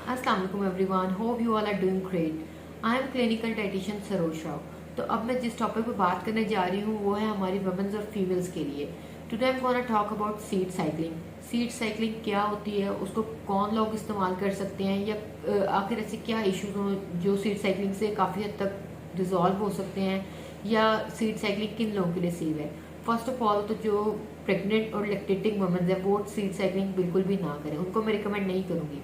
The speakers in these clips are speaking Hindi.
अस्सलाम वालेकुम everyone, hope you all are doing great. I am clinical dietitian Saroj Rao. तो अब मैं जिस टॉपिक पे बात करने जा रही हूँ वो है हमारी वुमेन्स और फीमेल्स के लिए। Today I am gonna talk about seed cycling. Seed cycling क्या होती है, उसको कौन लोग इस्तेमाल कर सकते हैं, या आखिर ऐसे क्या इश्यूज हों जो सीड साइकिलिंग से काफ़ी हद तक रिजॉल्व हो सकते हैं, या सीड साइकिलिंग किन लोगों के लिए सेफ है। फर्स्ट ऑफ ऑल तो जो प्रेग्नेंट और लैक्टेटिंग वुमेन्स है वो सीड साइकिलिंग बिल्कुल भी ना करें, उनको मैं रिकमेंड नहीं करूँगी।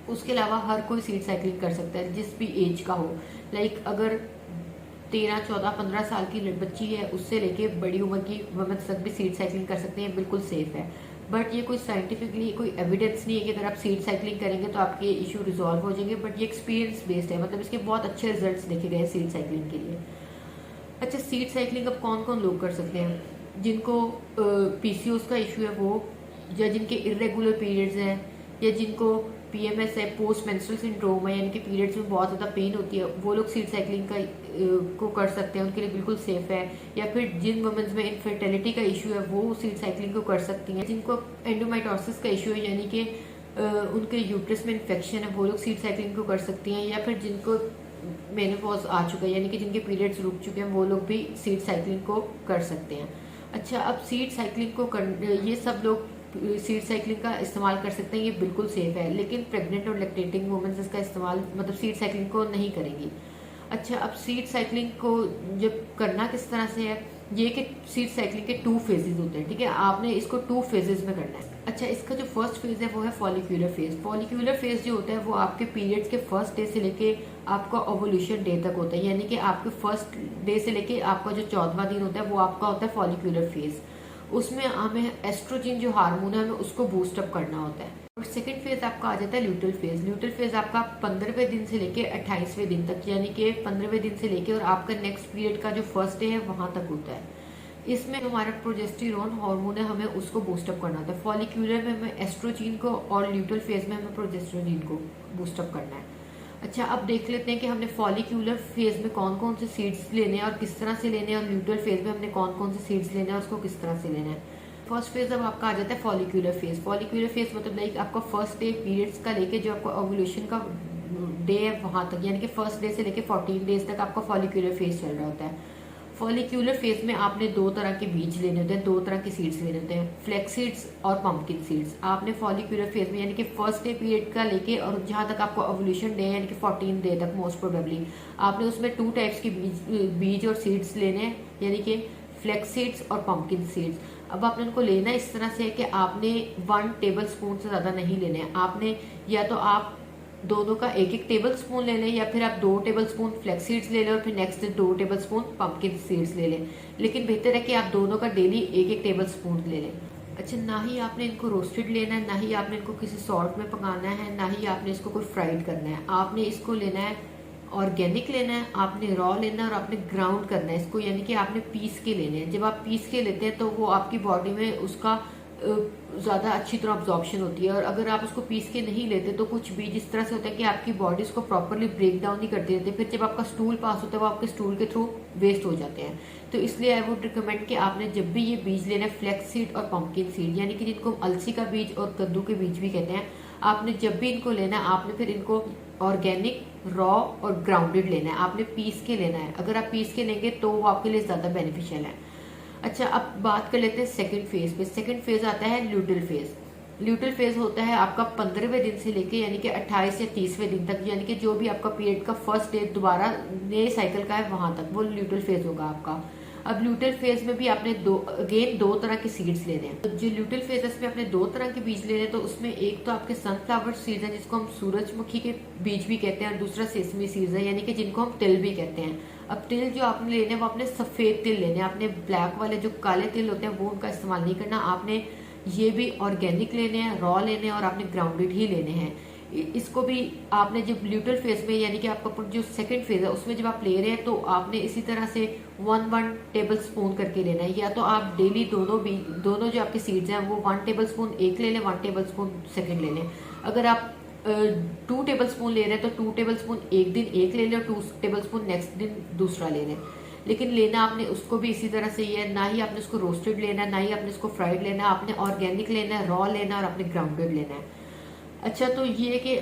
उसके अलावा हर कोई सीड साइकिलिंग कर सकता है जिस भी एज का हो। लाइक अगर 13, 14, 15 साल की बच्ची है उससे लेके बड़ी उम्र की वुमेन्स तक भी सीड साइकिलिंग कर सकते हैं, बिल्कुल सेफ है। बट ये कोई साइंटिफिकली कोई एविडेंस नहीं है कि अगर आप सीड साइकिलिंग करेंगे तो आपके इशू रिजॉल्व हो जाएंगे, बट ये एक्सपीरियंस बेस्ड है, मतलब इसके बहुत अच्छे रिजल्ट्स देखे गए सीड साइकिलिंग के लिए। अच्छा, सीड साइकिलिंग अब कौन कौन लोग कर सकते हैं? जिनको पीसीओएस का इशू है वो, या जिनके इरेगुलर पीरियड्स हैं, या जिनको पीएमएस है, पोस्ट मेंस्ट्रुअल सिंड्रोम है, यानी कि पीरियड्स में बहुत ज़्यादा पेन होती है, वो लोग सीड साइकिलिंग को कर सकते हैं, उनके लिए बिल्कुल सेफ है। या फिर जिन वुमेन्स में इनफर्टिलिटी का इशू है वो सीड साइकिलिंग को कर सकती हैं। जिनको एंडोमेट्रोसिस का इशू है, यानी कि उनके यूट्रस में इन्फेक्शन है, वो लोग सीड साइकिलिंग को कर सकती हैं। या फिर जिनको मेनोपॉज आ चुका है, यानी कि जिनके पीरियड्स रुक चुके हैं, वो लोग भी सीड साइकिलिंग को कर सकते हैं। अच्छा, अब सीड साइकिलिंग को ये सब लोग सीड साइकिलिंग का इस्तेमाल कर सकते हैं, ये बिल्कुल सेफ है। लेकिन प्रेग्नेंट और लैक्टेटिंग वुमेन्स इसका इस्तेमाल मतलब सीड साइकिलिंग को नहीं करेंगी। अच्छा, अब सीड साइकिलिंग को जब करना किस तरह से है, ये कि सीड साइकिलिंग के 2 फेजेस होते हैं, ठीक है। आपने इसको 2 फेजेस में करना है। अच्छा, इसका जो फर्स्ट फेज है वो है फॉलिक्यूलर फेज। फॉलिक्यूलर फेज जो होता है वो आपके पीरियड्स के फर्स्ट डे से लेके आपका ओवुलेशन डे तक होता है, यानी कि आपके फर्स्ट डे से लेके आपका जो 14वां दिन होता है वो आपका होता है फॉलिक्यूलर फेज। उसमें हमें एस्ट्रोजन जो हार्मोन है हमें उसको बूस्ट अप करना होता है। और सेकंड फेज आपका आ जाता है ल्यूटल फेज। ल्यूटल फेज आपका 15वें दिन से लेके 28वें दिन तक, यानी कि 15वें दिन से लेके और आपका नेक्स्ट पीरियड का जो फर्स्ट डे है वहां तक होता है। इसमें हमारा प्रोजेस्टेरोन हार्मोन है, हमें उसको बूस्ट अप करना होता है। फॉलिक्यूलर में हमें एस्ट्रोजीन को और ल्यूटल फेज में हमें प्रोजेस्टेरोन को बूस्ट अप करना है। अच्छा, अब देख लेते हैं कि हमने फॉलिक्यूलर फेज में कौन कौन से सीड्स लेने हैं और किस तरह से लेने हैं, और ल्यूटल फेज में हमने कौन कौन से सीड्स लेने हैं और उसको किस तरह से लेना है। फर्स्ट फेज अब आपका आ जाता है फॉलिक्यूलर फेज। फॉलिक्यूलर फेज मतलब लाइक आपका फर्स्ट डे पीरियड्स का लेके जो आपका ओव्यूलेशन का डे है वहां तक, यानी कि फर्स्ट डे से लेके 14 डेज तक आपका फॉलिक्यूलर फेज चल रहा होता है। फॉलिक्यूलर फेज में आपने 2 तरह के बीज लेने होते हैं, 2 तरह के सीड्स लेने होते हैं, फ्लैक्स सीड्स और पंपकिन सीड्स। आपने फॉलिक्यूलर फेज में यानी कि फर्स्ट डे पीरियड का लेके और जहां तक आपको ओव्यूलेशन डे यानी कि 14 डे तक मोस्ट प्रोबेबली आपने उसमें 2 टाइप्स के बीज और सीड्स लेने हैं, यानी कि फ्लैक्स सीड्स और पंपकिन सीड्स। अब आपने उनको लेना इस तरह से है कि आपने 1 टेबल स्पून से ज़्यादा नहीं लेने हैं। आपने या तो आप दोनों का 1-1 टेबल स्पून ले लें, या फिर आप 2 टेबल स्पून फ्लैक्स सीड्स ले लें और फिर next 2 table spoon pumpkin seeds ले लें। लेकिन बेहतर है कि आप दोनों का डेली 1-1 टेबल स्पून ले लें। अच्छा, ना ही आपने इनको रोस्टेड लेना है, ना ही आपने इनको किसी सॉल्ट में पकाना है, ना ही आपने इसको कोई फ्राइड करना है। आपने इसको लेना है ऑर्गेनिक लेना है, आपने रॉ लेना है और आपने ग्राउंड करना है इसको, यानी कि आपने पीस के लेने हैं। जब आप पीस के लेते हैं तो वो आपकी बॉडी में उसका ज़्यादा अच्छी तरह ऑब्जॉर्प्शन होती है। और अगर आप उसको पीस के नहीं लेते तो कुछ बीज इस तरह से होता है कि आपकी बॉडी उसको प्रॉपरली ब्रेक डाउन नहीं करती रहती, फिर जब आपका स्टूल पास होता है वो आपके स्टूल के थ्रू वेस्ट हो जाते हैं। तो इसलिए आई वुड रिकमेंड कि आपने जब भी ये बीज लेना है, फ्लैक्स सीड और पंपकिन सीड, यानी कि जिनको अलसी का बीज और कद्दू के बीज भी कहते हैं, आपने जब भी इनको लेना है आपने फिर इनको ऑर्गेनिक, रॉ और ग्राउंडेड लेना है। आपने पीस के लेना है। अगर आप पीस के लेंगे तो वो आपके लिए ज़्यादा बेनिफिशियल है। अच्छा, अब बात कर लेते हैं सेकंड फेज पे। सेकंड फेज आता है ल्यूटल फेज। ल्यूटल फेज होता है आपका 15वें दिन से लेके यानी कि 28 या 30वें दिन तक, यानी कि जो भी आपका पीरियड का फर्स्ट डे दोबारा नए साइकिल का है वहां तक, वो ल्यूटल फेज होगा आपका। अब ल्यूटल फेज में भी आपने दो तरह के सीड्स लेने हैं। तो जो ल्यूटल फेज है इसमें आपने 2 तरह के बीज लेने हैं। तो उसमें एक तो आपके सनफ्लावर सीड्स हैं जिसको हम सूरजमुखी के बीज भी कहते हैं, और दूसरा सेसमी सीड्स है यानी कि जिनको हम तिल भी कहते हैं। अब तिल जो आपने लेने हैं वो आपने सफेद तिल लेने हैं, आपने ब्लैक वाले जो काले तिल होते हैं वो उनका इस्तेमाल नहीं करना। आपने ये भी ऑर्गेनिक लेने हैं, रॉ लेने हैं और आपने ग्राउंडेड ही लेने हैं। इसको भी आपने जब ल्यूटल फेज में यानी कि आपका जो सेकंड फेज है उसमें जब आप ले रहे हैं तो आपने इसी तरह से 1-1 टेबल स्पून करके लेना है। या तो आप डेली दोनों जो आपके सीड्स हैं वो 1 टेबल स्पून एक ले लें, 1 टेबल स्पून सेकेंड ले लें। अगर आप 2 टेबल स्पून ले रहे हैं तो 2 टेबल स्पून एक दिन एक ले लें और 2 टेबल स्पून नेक्स्ट दिन दूसरा ले लें। लेकिन लेना आपने उसको भी इसी तरह से ही है, ना ही आपने उसको रोस्टेड लेना है, ना ही आपने उसको फ्राइड लेना है। आपने ऑर्गेनिक लेना है, रॉ लेना है और आपने ग्राउंडेड लेना है। अच्छा, तो ये है कि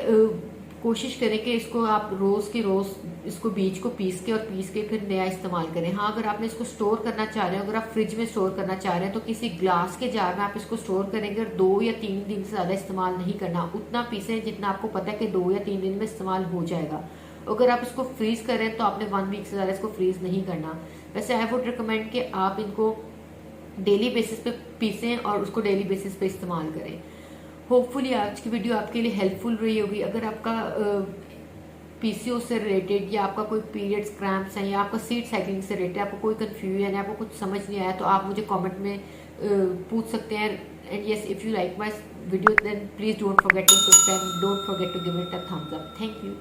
कोशिश करें कि इसको आप रोज के रोज इसको बीज को पीस के फिर नया इस्तेमाल करें। हाँ, अगर आपने इसको स्टोर करना चाह रहे हो, अगर आप फ्रिज में स्टोर करना चाह रहे हैं तो किसी ग्लास के जार में आप इसको स्टोर करेंगे और 2 या 3 दिन से ज्यादा इस्तेमाल नहीं करना। उतना पीसें जितना आपको पता है कि 2 या 3 दिन में इस्तेमाल हो जाएगा। अगर आप इसको फ्रीज करें तो आपने 1 वीक से ज्यादा इसको फ्रीज नहीं करना। वैसे आई वुड रिकमेंड कि आप इनको डेली बेसिस पे पीसें और उसको डेली बेसिस पे इस्तेमाल करें। होपफुली आज की वीडियो आपके लिए हेल्पफुल रही होगी। अगर आपका पीसीओ से रिलेटेड या आपका कोई पीरियड्स क्रैम्प्स हैं या आपका सीड साइकिलिंग से रिलेटेड आपको कोई कंफ्यूजन है, आपको कुछ समझ नहीं आया, तो आप मुझे कमेंट में पूछ सकते हैं। And yes, if you like my video then please don't forget to subscribe, don't forget to give it a thumbs up. Thank you.